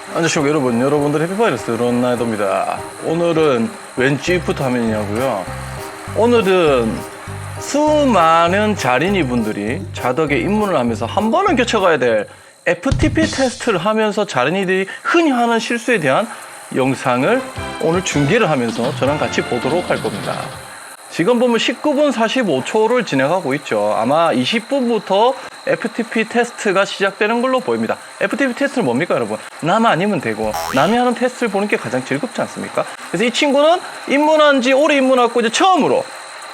안녕하십니까 여러분들 해피바이러스 론나이더입니다. 오늘은 웬 G부터 화면이냐고요. 오늘은 수많은 자린이 분들이 자덕에 입문을 하면서 한 번은 겪어가야 될 FTP 테스트를 하면서 자린이들이 흔히 하는 실수에 대한 영상을 오늘 중계를 하면서 저랑 같이 보도록 할 겁니다. 지금 보면 19분 45초를 진행하고 있죠. 아마 20분부터 FTP 테스트가 시작되는 걸로 보입니다. FTP 테스트는 뭡니까, 여러분? 남 아니면 되고, 남이 하는 테스트를 보는 게 가장 즐겁지 않습니까? 그래서 이 친구는 입문한 지 올해 입문하고 이제 처음으로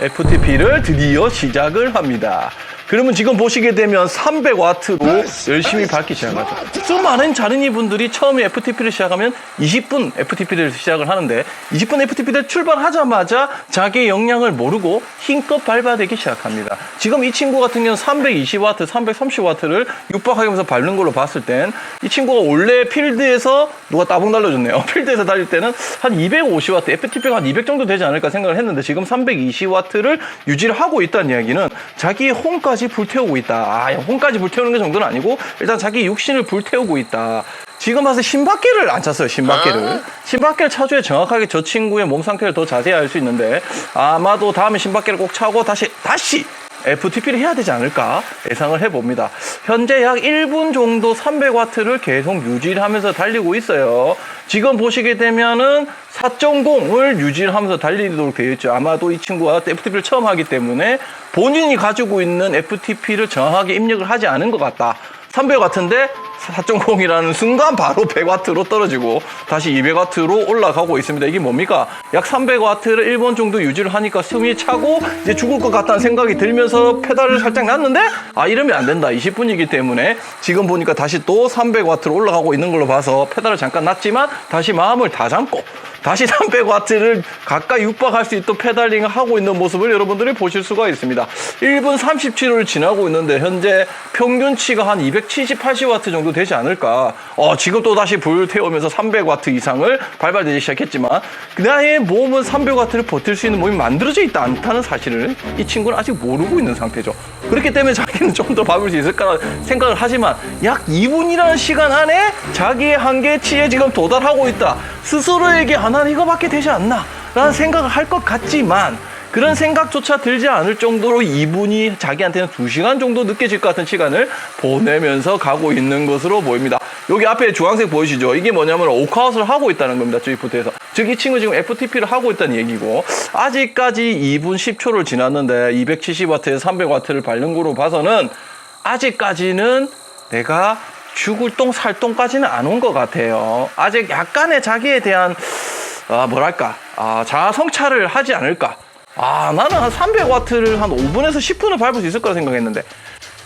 FTP를 드디어 시작을 합니다. 그러면 지금 보시게 되면 300W로 열심히 밝기 시작하죠. 수많은 자린이 분들이 처음에 FTP를 시작하면 20분 FTP를 시작을 하는데 20분 FTP를 출발하자마자 자기의 역량을 모르고 힘껏 밟아대기 시작합니다. 지금 이 친구 같은 경우는 320W, 330W를 육박하면서 밟는 걸로 봤을 땐 이 친구가 원래 필드에서 누가 따봉 날려줬네요. 필드에서 달릴 때는 한 250W, FTP가 한 200 정도 되지 않을까 생각을 했는데 지금 320W를 유지를 하고 있다는 이야기는 자기의 홈까지 불태우고 있다. 홈까지 불태우는 게 정도는 아니고 일단 자기 육신을 불태우고 있다. 지금 봐서 심박계를 안 찼어요. 심박계를 차줘야 정확하게 저 친구의 몸 상태를 더 자세히 알 수 있는데 아마도 다음에 심박계를 꼭 차고 다시 FTP를 해야 되지 않을까 예상을 해봅니다. 현재 약 1분 정도 300W를 계속 유지를 하면서 달리고 있어요. 지금 보시게 되면은 4.0을 유지를 하면서 달리도록 되어 있죠. 아마도 이 친구가 FTP를 처음 하기 때문에 본인이 가지고 있는 FTP를 정확하게 입력을 하지 않은 것 같다. 300W인데 4.0이라는 순간 바로 100W로 떨어지고 다시 200W로 올라가고 있습니다. 이게 뭡니까? 약 300W를 1번 정도 유지를 하니까 숨이 차고 이제 죽을 것 같다는 생각이 들면서 페달을 살짝 놨는데 이러면 안 된다. 20분이기 때문에 지금 보니까 다시 또 300W로 올라가고 있는 걸로 봐서 페달을 잠깐 놨지만 다시 마음을 다 잡고 다시 300W를 가까이 육박할 수 있도록 페달링을 하고 있는 모습을 여러분들이 보실 수가 있습니다. 1분 37초를 지나고 있는데 현재 평균치가 한 270, 80W 정도 되지 않을까. 지금 또 다시 불 태우면서 300W 이상을 밟아내기 시작했지만 나의 몸은 300W를 버틸 수 있는 몸이 만들어져 있지 않다는 사실을 이 친구는 아직 모르고 있는 상태죠. 그렇기 때문에 자기는 좀 더 밟을 수 있을까 생각을 하지만 약 2분이라는 시간 안에 자기의 한계치에 지금 도달하고 있다. 스스로에게 난 이거밖에 되지 않나 라는 생각을 할 것 같지만 그런 생각조차 들지 않을 정도로 2분이 자기한테는 2시간 정도 느껴질 것 같은 시간을 보내면서 가고 있는 것으로 보입니다. 여기 앞에 주황색 보이시죠? 이게 뭐냐면 오크아웃을 하고 있다는 겁니다. G푸트에서. 즉 이 친구 지금 FTP를 하고 있다는 얘기고 아직까지 2분 10초를 지났는데 270W에서 300W를 밟는 거로 봐서는 아직까지는 내가 죽을 똥 살 똥까지는 안 온 것 같아요. 아직 약간의 자기에 대한 자아 성찰을 하지 않을까. 나는 한 300W를 한 5분에서 10분을 밟을 수 있을 거라 생각했는데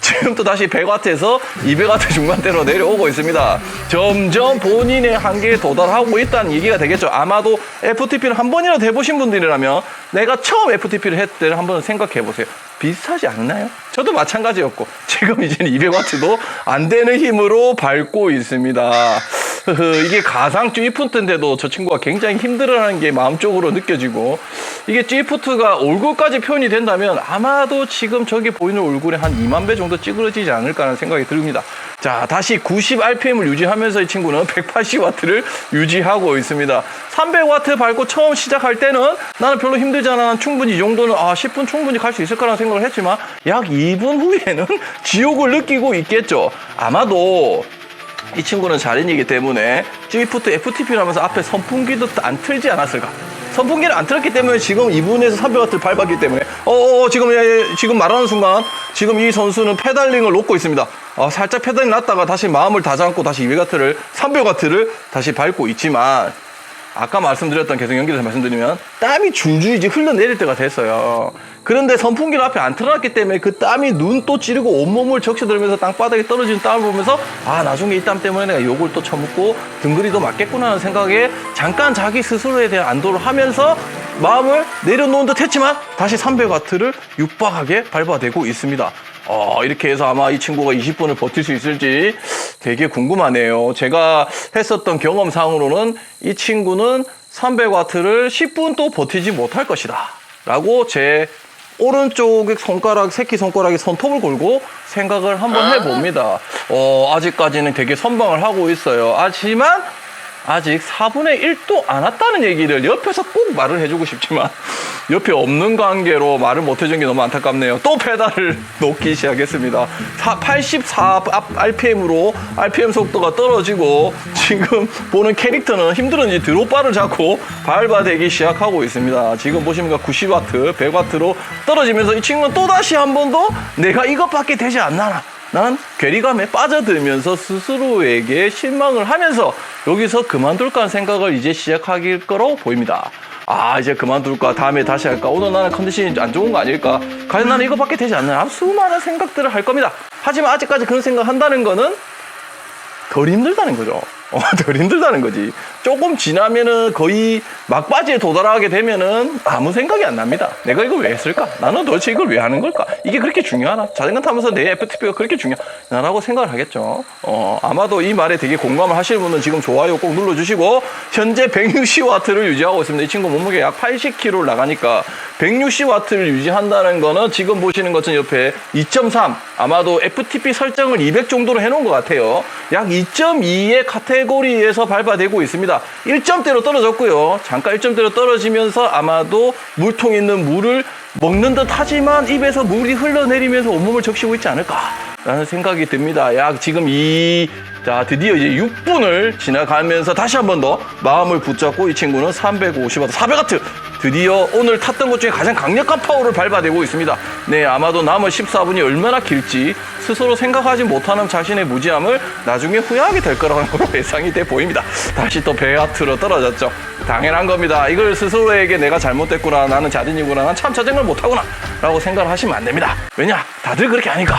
지금 또 다시 100W에서 200W 중반대로 내려오고 있습니다. 점점 본인의 한계에 도달하고 있다는 얘기가 되겠죠. 아마도 FTP를 한 번이라도 해보신 분들이라면 내가 처음 FTP를 했을 때를 한번 생각해 보세요. 비슷하지 않나요? 저도 마찬가지였고 지금 이제는 200W도 안 되는 힘으로 밟고 있습니다. 이게 가상 G푸트인데도 저 친구가 굉장히 힘들어하는 게 마음적으로 느껴지고 이게 G푸트가 얼굴까지 표현이 된다면 아마도 지금 저기 보이는 얼굴에 한 2만 배 정도 찌그러지지 않을까라는 생각이 듭니다. 자, 다시 90rpm을 유지하면서 이 친구는 180W를 유지하고 있습니다. 300W 밟고 처음 시작할 때는 나는 별로 힘들지 않아. 충분히 이 정도는 10분 충분히 갈 수 있을 거라는 생각을 했지만 약 2분 후에는 지옥을 느끼고 있겠죠. 아마도 이 친구는 자린이기 때문에 G푸트 FTP를 하면서 앞에 선풍기도 안 틀지 않았을까. 선풍기를 안 틀었기 때문에 지금 2분에서 300W를 밟았기 때문에 지금 말하는 순간 지금 이 선수는 페달링을 놓고 있습니다. 살짝 페달링 놨다가 다시 마음을 다잡고 다시 200W를 300W를 다시 밟고 있지만 아까 말씀드렸던 계속 연결해서 말씀드리면 땀이 줄줄 이제 흘러내릴 때가 됐어요. 그런데 선풍기를 앞에 안 틀어놨기 때문에 그 땀이 눈 또 찌르고 온몸을 적셔들면서 땅바닥에 떨어지는 땀을 보면서 나중에 이 땀 때문에 내가 욕을 또 처먹고 등글이도 맞겠구나 하는 생각에 잠깐 자기 스스로에 대한 안도를 하면서 마음을 내려놓은 듯 했지만 다시 300W를 육박하게 밟아대고 있습니다. 이렇게 해서 아마 이 친구가 20분을 버틸 수 있을지 되게 궁금하네요. 제가 했었던 경험상으로는 이 친구는 300W를 10분 또 버티지 못할 것이다 라고 제 오른쪽 손가락, 새끼손가락에 손톱을 걸고 생각을 한번 해봅니다. 아직까지는 되게 선방을 하고 있어요. 하지만 아직 4분의 1도 안 왔다는 얘기를 옆에서 꼭 말을 해주고 싶지만 옆에 없는 관계로 말을 못 해준 게 너무 안타깝네요. 또 페달을 놓기 시작했습니다. 84 RPM으로 RPM 속도가 떨어지고 지금 보는 캐릭터는 힘들은지 드롭바를 잡고 밟아대기 시작하고 있습니다. 지금 보시면 90W, 100W로 떨어지면서 이 친구는 또다시 한 번 더 내가 이것밖에 되지 않나 나는 괴리감에 빠져들면서 스스로에게 실망을 하면서 여기서 그만둘까 하는 생각을 이제 시작할 거로 보입니다. 이제 그만둘까? 다음에 다시 할까? 오늘 나는 컨디션이 안 좋은 거 아닐까? 과연 나는 이거밖에 되지 않나? 수많은 생각들을 할 겁니다. 하지만 아직까지 그런 생각 한다는 거는 덜 힘들다는 거죠. 덜 힘들다는 거지. 조금 지나면은 거의 막바지에 도달하게 되면은 아무 생각이 안 납니다. 내가 이걸 왜 했을까? 나는 도대체 이걸 왜 하는 걸까? 이게 그렇게 중요하나? 자전거 타면서 내 FTP가 그렇게 중요하나라고 생각을 하겠죠. 아마도 이 말에 되게 공감을 하시는 분은 지금 좋아요 꼭 눌러주시고, 현재 160W를 유지하고 있습니다. 이 친구 몸무게 약 80kg를 나가니까 160W를 유지한다는 거는 지금 보시는 것은 옆에 2.3, 아마도 FTP 설정을 200 정도로 해놓은 것 같아요. 약 2.2의 카테고리에서 밟아대고 있습니다. 1점대로 떨어졌고요. 잠깐 1점대로 떨어지면서 아마도 물통에 있는 물을 먹는 듯 하지만 입에서 물이 흘러내리면서 온몸을 적시고 있지 않을까라는 생각이 듭니다. 약 지금 드디어 이제 6분을 지나가면서 다시 한 번 더 마음을 붙잡고 이 친구는 350W, 400W 드디어 오늘 탔던 것 중에 가장 강력한 파워를 밟아대고 있습니다. 네, 아마도 남은 14분이 얼마나 길지 스스로 생각하지 못하는 자신의 무지함을 나중에 후회하게 될 거라는 걸로 예상이 돼 보입니다. 다시 또 100W로 떨어졌죠. 당연한 겁니다. 이걸 스스로에게 내가 잘못됐구나, 나는 자린이구나, 난 참 자전거를 못하구나 라고 생각을 하시면 안 됩니다. 왜냐? 다들 그렇게 하니까.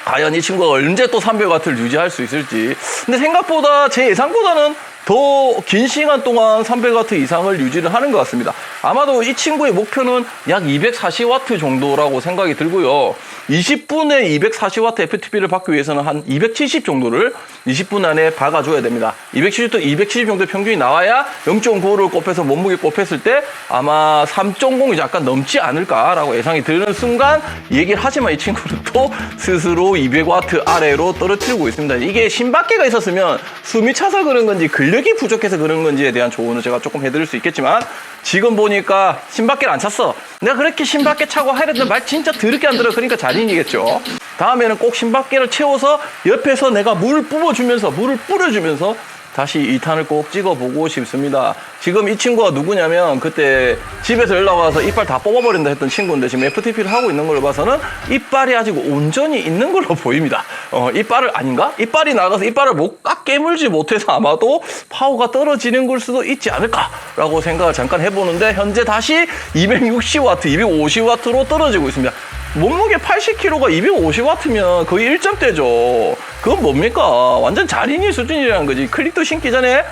과연 이 친구가 언제 또 300W를 유지할 수 있을지. 근데 생각보다 제 예상보다는 더 긴 시간 동안 300W 이상을 유지를 하는 것 같습니다. 아마도 이 친구의 목표는 약 240W 정도라고 생각이 들고요. 20분에 240W FTP를 받기 위해서는 한 270 정도를 20분 안에 박아줘야 됩니다. 270 정도 평균이 나와야 0.95를 곱해서 몸무게 곱했을 때 아마 3.0이 약간 넘지 않을까라고 예상이 드는 순간 얘기를 하지만 이 친구는 또 스스로 200W 아래로 떨어뜨리고 있습니다. 이게 심박계가 있었으면 숨이 차서 그런 건지 근력이 부족해서 그런 건지에 대한 조언을 제가 조금 해드릴 수 있겠지만 지금 보니까 심박계를 안 찼어. 내가 그렇게 심박계 차고 하려는데 말 진짜 더럽게 안 들어. 그러니까 자린이겠죠. 다음에는 꼭 심박계를 채워서 옆에서 내가 물을 뿌려주면서 다시 2탄을 꼭 찍어보고 싶습니다. 지금 이 친구가 누구냐면 그때 집에서 연락 와서 이빨 다 뽑아버린다 했던 친구인데 지금 FTP를 하고 있는 걸로 봐서는 이빨이 아직 온전히 있는 걸로 보입니다. 이빨을 아닌가? 이빨이 나가서 이빨을 꽉 깨물지 못해서 아마도 파워가 떨어지는 걸 수도 있지 않을까라고 생각을 잠깐 해보는데 현재 다시 260W, 250W로 떨어지고 있습니다. 몸무게 80kg가 250W면 거의 1점대죠. 그건 뭡니까? 완전 자린이 수준이라는 거지. 클릭도 신기 전에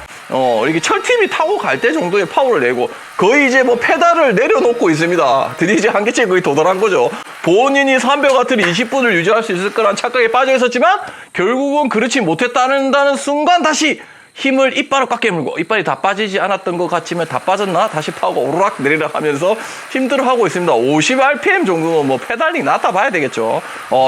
이렇게 철TV 타고 갈 때 정도의 파워를 내고 거의 이제 뭐 페달을 내려놓고 있습니다. 드디어 이제 한계치에 거의 도달한 거죠. 본인이 300W를 20분을 유지할 수 있을 거란 착각에 빠져 있었지만 결국은 그렇지 못했다는 순간 다시 힘을 이빨을 꽉 깨물고 이빨이 다 빠지지 않았던 것 같지만 다 빠졌나? 다시 파워가 오르락 내리락 하면서 힘들어하고 있습니다. 50 RPM 정도는 뭐 페달링 났다 봐야 되겠죠.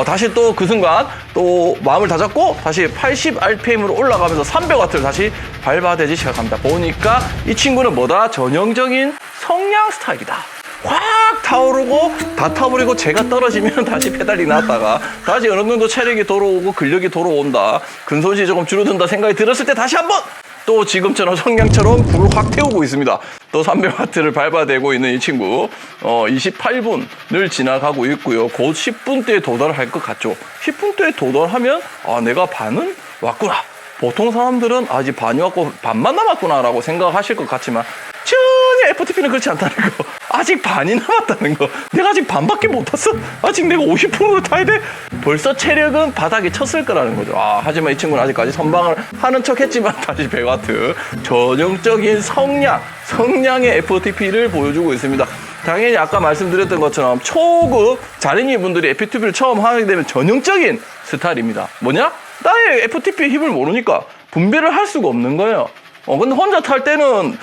다시 또 그 순간 또 마음을 다잡고 다시 80 RPM으로 올라가면서 300W를 다시 밟아대기 시작합니다. 보니까 이 친구는 뭐다? 전형적인 성냥 스타일이다. 확 타오르고 다 타버리고 제가 떨어지면 다시 페달링 났다가 다시 어느 정도 체력이 돌아오고 근력이 돌아온다, 근손실이 조금 줄어든다 생각이 들었을 때 다시 한번 또 지금처럼 성냥처럼 불을 확 태우고 있습니다. 또 300W를 밟아대고 있는 이 친구 28분을 지나가고 있고요. 곧 10분대에 도달할 것 같죠. 10분대에 도달하면 내가 반은 왔구나. 보통 사람들은 아직 반이 왔고 반만 남았구나 라고 생각하실 것 같지만 전혀 FTP는 그렇지 않다는 거. 아직 반이 남았다는 거. 내가 아직 반밖에 못 탔어. 아직 내가 50%를 타야 돼. 벌써 체력은 바닥에 쳤을 거라는 거죠. 하지만 이 친구는 아직까지 선방을 하는 척 했지만 다시 100W 전형적인 성량의 FTP를 보여주고 있습니다. 당연히 아까 말씀드렸던 것처럼 초급 자린이 분들이 FTP를 처음 하게 되면 전형적인 스타일입니다. 뭐냐? 나의 FTP 힘을 모르니까 분배를 할 수가 없는 거예요. 근데 혼자 탈 때는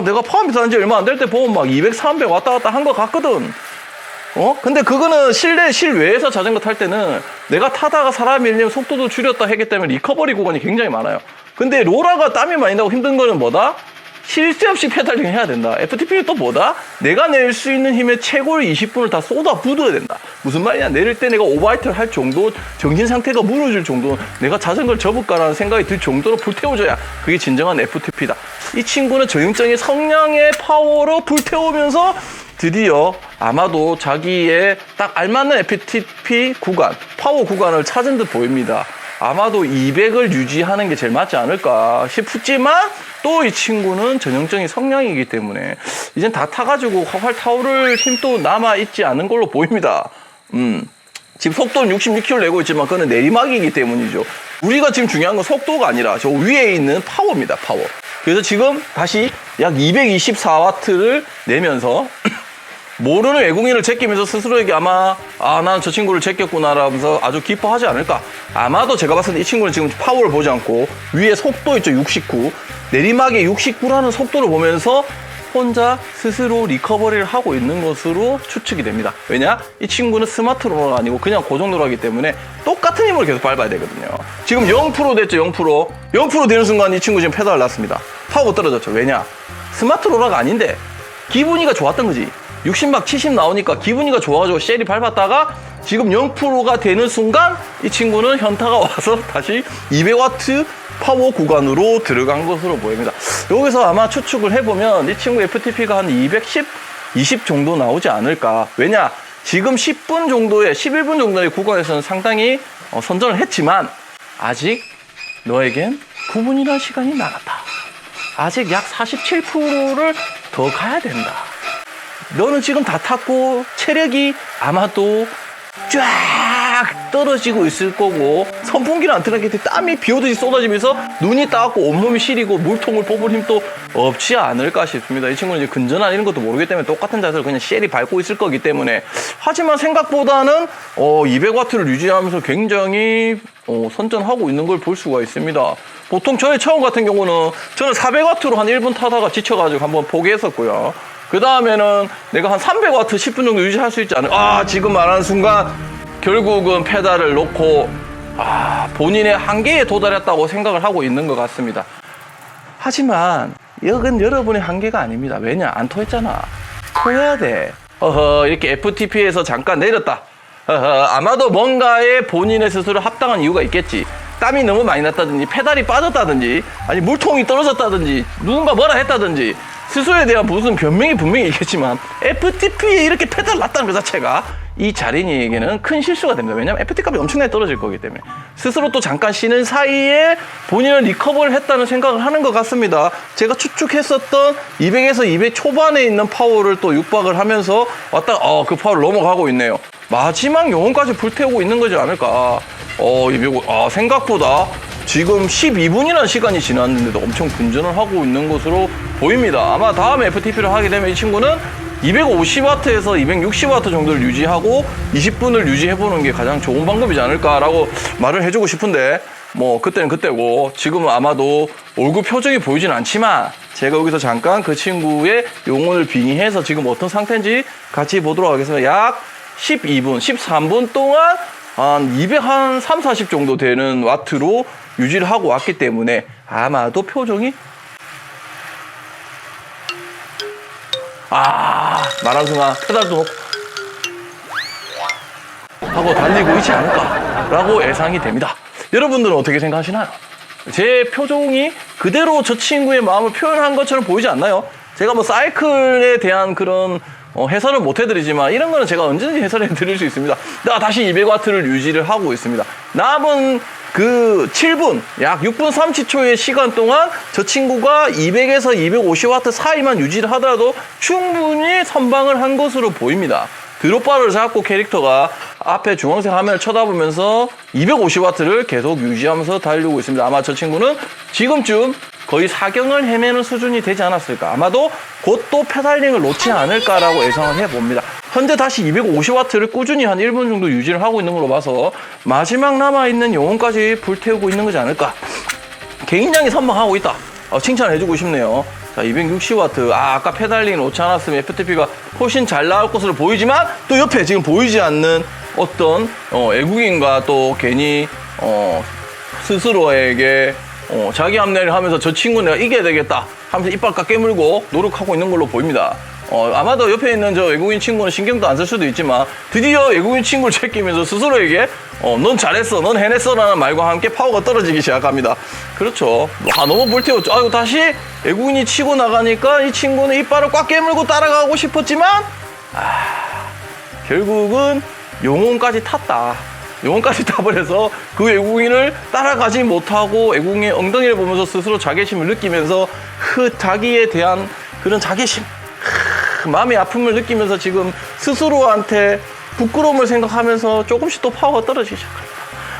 내가 파워 비싼 지 얼마 안 될 때 보면 막 200, 300 왔다 갔다 한 것 같거든. 근데 그거는 실외에서 자전거 탈 때는 내가 타다가 사람이 밀리면 속도도 줄였다 했기 때문에 리커버리 구간이 굉장히 많아요. 근데 로라가 땀이 많이 나고 힘든 거는 뭐다? 쉴 새 없이 페달링 해야 된다. FTP는 또 뭐다? 내가 낼 수 있는 힘의 최고의 20분을 다 쏟아 붓어야 된다. 무슨 말이냐? 내릴 때 내가 오버하이트를 할 정도, 정신 상태가 무너질 정도, 내가 자전거를 접을까라는 생각이 들 정도로 불태워줘야 그게 진정한 FTP다. 이 친구는 저용적인 성량의 파워로 불태우면서 드디어 아마도 자기의 딱 알맞는 FTP 구간, 파워 구간을 찾은 듯 보입니다. 아마도 200을 유지하는 게 제일 맞지 않을까 싶지만 또 이 친구는 전형적인 성량이기 때문에 이젠 다 타가지고 활 타오를 힘도 남아있지 않은 걸로 보입니다. 지금 속도는 66km 내고 있지만 그거는 내리막이기 때문이죠. 우리가 지금 중요한 건 속도가 아니라 저 위에 있는 파워입니다. 파워. 그래서 지금 다시 약 224W를 내면서 모르는 외국인을 제끼면서 스스로에게 아마 난 저 친구를 제꼈구나 라면서 아주 기뻐하지 않을까. 아마도 제가 봤을 때 이 친구는 지금 파워를 보지 않고 위에 속도 있죠. 69 내리막에 69라는 속도를 보면서 혼자 스스로 리커버리를 하고 있는 것으로 추측이 됩니다. 왜냐? 이 친구는 스마트 로러가 아니고 그냥 고정 로러이기 때문에 똑같은 힘을 계속 밟아야 되거든요. 지금 0% 됐죠. 0% 되는 순간 이 친구 지금 페달을 놨습니다. 파워가 떨어졌죠. 왜냐? 스마트 로러가 아닌데 기분이가 좋았던 거지. 60막 70 나오니까 기분이가 좋아가지고 쉘이 밟았다가 지금 0%가 되는 순간 이 친구는 현타가 와서 다시 200W 파워 구간으로 들어간 것으로 보입니다. 여기서 아마 추측을 해보면 이 친구 FTP가 한 210, 20 정도 나오지 않을까. 왜냐? 지금 10분 정도의, 11분 정도의 구간에서는 상당히 선전을 했지만 아직 너에겐 9분이라는 시간이 남았다. 아직 약 47%를 더 가야 된다. 너는 지금 다 탔고 체력이 아마도 쫙 떨어지고 있을 거고 선풍기를 안 틀었기 때문에 땀이 비오듯이 쏟아지면서 눈이 따갑고 온몸이 시리고 물통을 뽑을 힘도 없지 않을까 싶습니다. 이 친구는 이제 근전한 이런 것도 모르기 때문에 똑같은 자세로 그냥 쉘이 밟고 있을 거기 때문에 하지만 생각보다는 200W를 유지하면서 굉장히 선전하고 있는 걸 볼 수가 있습니다. 보통 저의 처음 같은 경우는 저는 400W로 한 1분 타다가 지쳐가지고 한번 포기했었고요. 그 다음에는 내가 한 300W 10분 정도 유지할 수 있지 않을까. 지금 말하는 순간 결국은 페달을 놓고 본인의 한계에 도달했다고 생각을 하고 있는 것 같습니다. 하지만 이건 여러분의 한계가 아닙니다. 왜냐? 안 토했잖아. 토해야 돼. 이렇게 FTP에서 잠깐 내렸다. 아마도 뭔가에 본인의 스스로 합당한 이유가 있겠지. 땀이 너무 많이 났다든지 페달이 빠졌다든지 아니 물통이 떨어졌다든지 누군가 뭐라 했다든지 스스로에 대한 무슨 변명이 분명히 있겠지만 FTP에 이렇게 페달을 놨다는 것 자체가 이 자린이에게는 큰 실수가 됩니다. 왜냐하면 FT 값이 엄청나게 떨어질 거기 때문에 스스로 또 잠깐 쉬는 사이에 본인은 리커버를 했다는 생각을 하는 것 같습니다. 제가 추측했었던 200에서 200 초반에 있는 파워를 또 육박을 하면서 왔다가 그 파워를 넘어가고 있네요. 마지막 영혼까지 불태우고 있는 거지 않을까. 205, 생각보다 지금 12분이라는 시간이 지났는데도 엄청 분전을 하고 있는 것으로 보입니다. 아마 다음에 FTP를 하게 되면 이 친구는 250W에서 260W 정도를 유지하고 20분을 유지해보는 게 가장 좋은 방법이지 않을까라고 말을 해주고 싶은데 뭐 그때는 그때고 지금은 아마도 얼굴 표정이 보이진 않지만 제가 여기서 잠깐 그 친구의 영혼을 빙의해서 지금 어떤 상태인지 같이 보도록 하겠습니다. 약 12분, 13분 동안 한 203, 40 정도 되는 와트로 유지를 하고 왔기 때문에 아마도 표정이 말하는 순간 페달도 놓고 하고 달리고 있지 않을까라고 예상이 됩니다. 여러분들은 어떻게 생각하시나요? 제 표정이 그대로 저 친구의 마음을 표현한 것처럼 보이지 않나요? 제가 뭐 사이클에 대한 그런 해설은 못 해드리지만 이런 거는 제가 언제든지 해설해 드릴 수 있습니다. 내가 다시 200W를 유지를 하고 있습니다. 남은 그 7분, 약 6분 30초의 시간 동안 저 친구가 200에서 250W 사이만 유지를 하더라도 충분히 선방을 한 것으로 보입니다. 드롭바를 잡고 캐릭터가 앞에 주황색 화면을 쳐다보면서 250W를 계속 유지하면서 달리고 있습니다. 아마 저 친구는 지금쯤 거의 사경을 헤매는 수준이 되지 않았을까. 아마도 곧 또 페달링을 놓지 않을까라고 예상을 해봅니다. 현재 다시 250W를 꾸준히 한 1분 정도 유지를 하고 있는 걸로 봐서 마지막 남아있는 영혼까지 불태우고 있는 거지 않을까. 굉장히 선방하고 있다. 칭찬을 해주고 싶네요. 자, 260W. 아까 페달링을 놓지 않았으면 FTP가 훨씬 잘 나올 것으로 보이지만 또 옆에 지금 보이지 않는 어떤 애국인과 또 괜히 스스로에게 자기 합리화를 하면서 저 친구 내가 이겨야 되겠다 하면서 이빨 깎 깨물고 노력하고 있는 걸로 보입니다. 아마도 옆에 있는 저 외국인 친구는 신경도 안 쓸 수도 있지만 드디어 외국인 친구를 챙기면서 스스로에게 넌 잘했어, 넌 해냈어 라는 말과 함께 파워가 떨어지기 시작합니다. 그렇죠. 너무 불태웠죠. 아이고, 다시 외국인이 치고 나가니까 이 친구는 이빨을 꽉 깨물고 따라가고 싶었지만 결국은 용혼까지 탔다. 용혼까지 타버려서 그 외국인을 따라가지 못하고 외국인의 엉덩이를 보면서 스스로 자괴심을 느끼면서 자기에 대한 그런 자괴심, 마음의 아픔을 느끼면서 지금 스스로한테 부끄러움을 생각하면서 조금씩 또 파워가 떨어지기 시작합니다.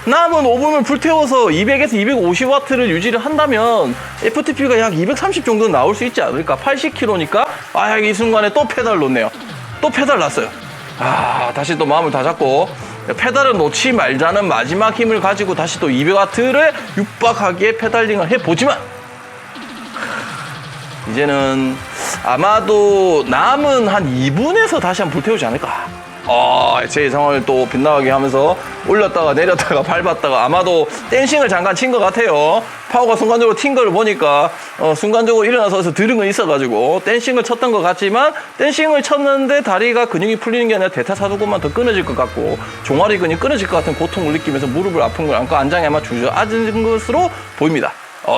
남은 5분을 불태워서 200에서 250W를 유지를 한다면 FTP가 약 230 정도 나올 수 있지 않을까. 80km니까 이 순간에 또 페달 놓네요. 또 페달 놨어요. 다시 또 마음을 다 잡고 페달을 놓지 말자는 마지막 힘을 가지고 다시 또 200W를 육박하게 페달링을 해보지만 이제는 아마도 남은 한 2분에서 다시 한번 불태우지 않을까. 제 예상을 또 빗나가게 하면서 올렸다가 내렸다가 밟았다가 아마도 댄싱을 잠깐 친 것 같아요. 파워가 순간적으로 튄 걸 보니까 순간적으로 일어나서 들은 있어가지고 댄싱을 쳤던 것 같지만 댄싱을 쳤는데 다리가 근육이 풀리는 게 아니라 대퇴사두근만 더 끊어질 것 같고 종아리 근육이 끊어질 것 같은 고통을 느끼면서 무릎을 아픈 걸 안고 안장에 아마 주저앉은 것으로 보입니다.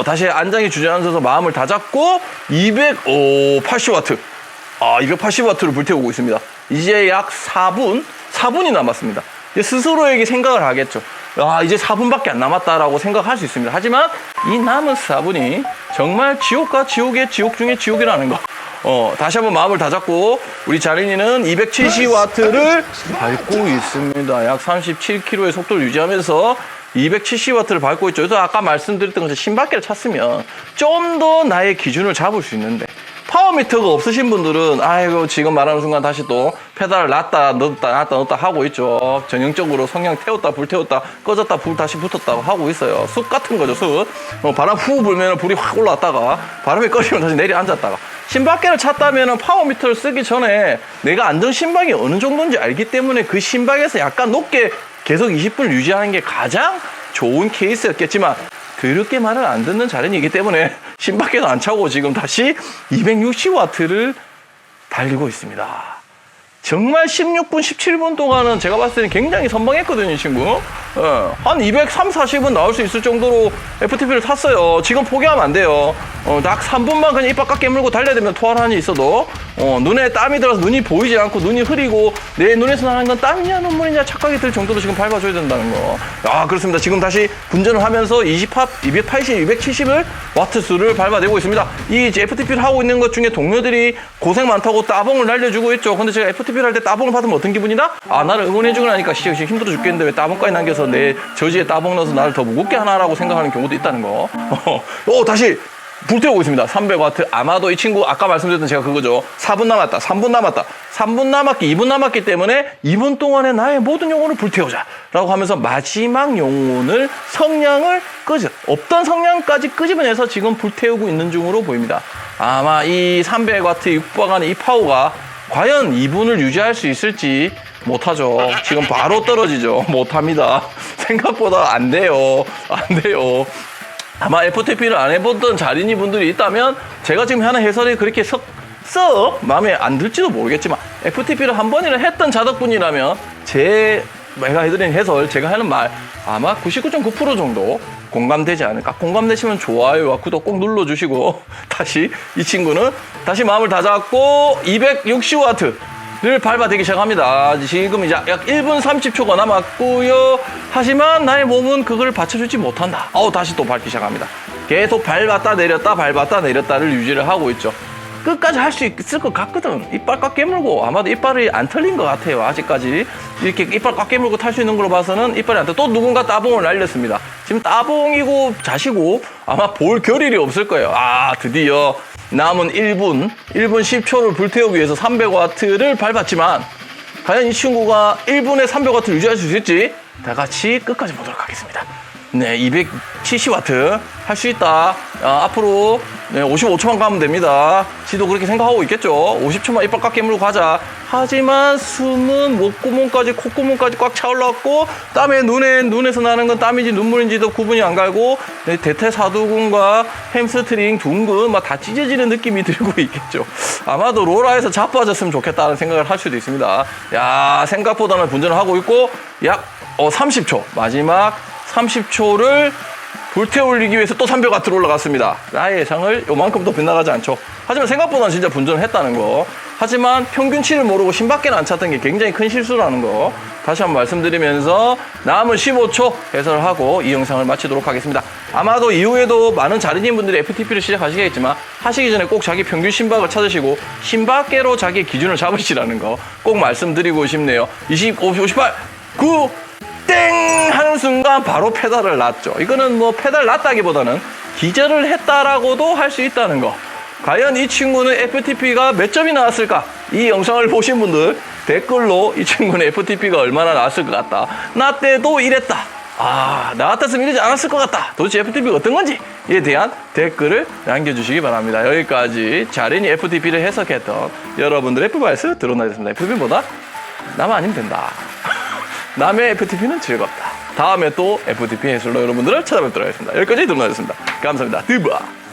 다시 안장이 주저앉아서 마음을 다 잡고 280W 280W를 불태우고 있습니다. 이제 약 4분이 남았습니다. 이제 스스로에게 생각을 하겠죠. 이제 4분밖에 안 남았다라고 생각할 수 있습니다. 하지만 이 남은 4분이 정말 지옥과 지옥의 지옥 중에 지옥이라는 거. 다시 한번 마음을 다 잡고 우리 자린이는 270W를 밟고 있습니다. 약 37km의 속도를 유지하면서 270W를 밟고 있죠. 그래서 아까 말씀드렸던 것처럼 심박계를 찼으면 좀 더 나의 기준을 잡을 수 있는데 파워미터가 없으신 분들은 지금 말하는 순간 다시 또 페달을 놨다 넣었다 하고 있죠. 전형적으로 성냥 태웠다 불태웠다 꺼졌다 불 다시 붙었다 하고 있어요. 숲 같은 거죠. 숲. 바람 후 불면 불이 확 올라왔다가 바람이 꺼지면 다시 내려앉았다가 심박계를 찼다면 파워미터를 쓰기 전에 내가 안전 심박이 어느 정도인지 알기 때문에 그 심박에서 약간 높게 계속 20분을 유지하는 게 가장 좋은 케이스였겠지만 그렇게 말을 안 듣는 자린이기 때문에 심박계도 안 차고 지금 다시 260W를 달리고 있습니다. 정말 16분, 17분 동안은 제가 봤을 때는 굉장히 선방했거든요, 이 친구. 한 230, 40은 나올 수 있을 정도로 FTP를 탔어요. 지금 포기하면 안 돼요. 딱 3분만 그냥 입 바깥 깨물고 달려야 되면 토할 이 있어도 눈에 땀이 들어서 눈이 보이지 않고 눈이 흐리고 내 눈에서 나는 건 땀이냐 눈물이냐 착각이 들 정도로 지금 밟아줘야 된다는 거. 그렇습니다. 지금 다시 분전을 하면서 280, 270을 와트수를 밟아내고 있습니다. 이 FTP를 하고 있는 것 중에 동료들이 고생 많다고 따봉을 날려주고 있죠. 근데 제가 FTP를 할 때 따봉을 받으면 어떤 기분이다? 나를 응원해주고 나니까 지금 힘들어 죽겠는데 왜 따봉까지 남겨서 내 저지에 따봉 넣어서 나를 더 무겁게 하나라고 생각하는 경우도 있다는 거. 다시 불태우고 있습니다. 300W. 아마도 이 친구 아까 말씀드렸던 제가 그거죠. 4분 남았다. 3분 남았다. 3분 남았기 2분 남았기 때문에 2분 동안에 나의 모든 영혼을 불태우자 라고 하면서 마지막 영혼을 성냥을 없던 성냥까지 끄집어내서 지금 불태우고 있는 중으로 보입니다. 아마 이 300W 육박하는 이 파워가 과연 2분을 유지할 수 있을지 못하죠. 지금 바로 떨어지죠. 못합니다. 생각보다 안 돼요. 아마 FTP를 안 해보던 자린이 분들이 있다면 제가 지금 하는 해설이 그렇게 썩 마음에 안 들지도 모르겠지만 FTP를 한 번이나 했던 자덕분이라면 제가 해드린 해설, 제가 하는 말 아마 99.9% 정도 공감되지 않을까. 공감되시면 좋아요와 구독 꼭 눌러주시고 다시 이 친구는 다시 마음을 다잡고 260W를 밟아대기 시작합니다. 지금 이제 약 1분 30초가 남았고요. 하지만 나의 몸은 그걸 받쳐주지 못한다. 다시 또 밟기 시작합니다. 계속 밟았다 내렸다를 유지를 하고 있죠. 끝까지 할 수 있을 것 같거든. 이빨 꽉 깨물고 아마도 이빨이 안 털린 것 같아요. 아직까지 이렇게 이빨 꽉 깨물고 탈 수 있는 걸로 봐서는 이빨이 안 털려. 또 누군가 따봉을 날렸습니다. 지금 따봉이고 자시고 아마 볼 겨를이 없을 거예요. 드디어 남은 1분 10초를 불태우기 위해서 300W를 밟았지만 과연 이 친구가 1분에 300W를 유지할 수 있을지 다 같이 끝까지 보도록 하겠습니다. 네, 270와트 할 수 있다. 앞으로 55초만 가면 됩니다. 지도 그렇게 생각하고 있겠죠. 50초만 이빨 꽉 깨물고 가자. 하지만 숨은 목구멍까지 콧구멍까지 꽉 차올랐고 땀에 눈에서 나는 건 땀인지 눈물인지도 구분이 안 가고 대퇴사두근과 햄스트링, 둔근 막 다 찢어지는 느낌이 들고 있겠죠. 아마도 로라에서 자빠졌으면 좋겠다는 생각을 할 수도 있습니다. 야, 생각보다는 분전을 하고 있고 약 30초 마지막 30초를 불태올리기 위해서 또 300와트로 올라갔습니다. 나의 예상을 요만큼 도 빗나가지 않죠. 하지만 생각보다는 진짜 분전을 했다는 거. 하지만 평균치를 모르고 심밖에 안 찼던 게 굉장히 큰 실수라는 거 다시 한번 말씀드리면서 남은 15초 해설을 하고 이 영상을 마치도록 하겠습니다. 아마도 이후에도 많은 자린이 분들이 FTP를 시작하시겠지만 하시기 전에 꼭 자기 평균 심박을 찾으시고 심박계로 자기 기준을 잡으시라는 거 꼭 말씀드리고 싶네요. 58, 9, 땡! 하는 순간 바로 페달을 놨죠. 이거는 뭐 페달 놨다기보다는 기절을 했다라고도 할 수 있다는 거. 과연 이 친구는 FTP가 몇 점이 나왔을까? 이 영상을 보신 분들 댓글로 이 친구는 FTP가 얼마나 나왔을 것 같다. 나 때도 이랬다. 나 같았으면 이러지 않았을 것 같다. 도대체 FTP가 어떤 건지에 대한 댓글을 남겨주시기 바랍니다. 여기까지 자린이 FTP를 해석했던 여러분들의 FTP에서 드러나겠습니다. FTP보다 나만 아니면 된다. 남의 FTP는 즐겁다. 다음에 또 FTP 해설로 여러분들을 찾아뵙도록 하겠습니다. 여기까지 드러나겠습니다. 감사합니다. 드바.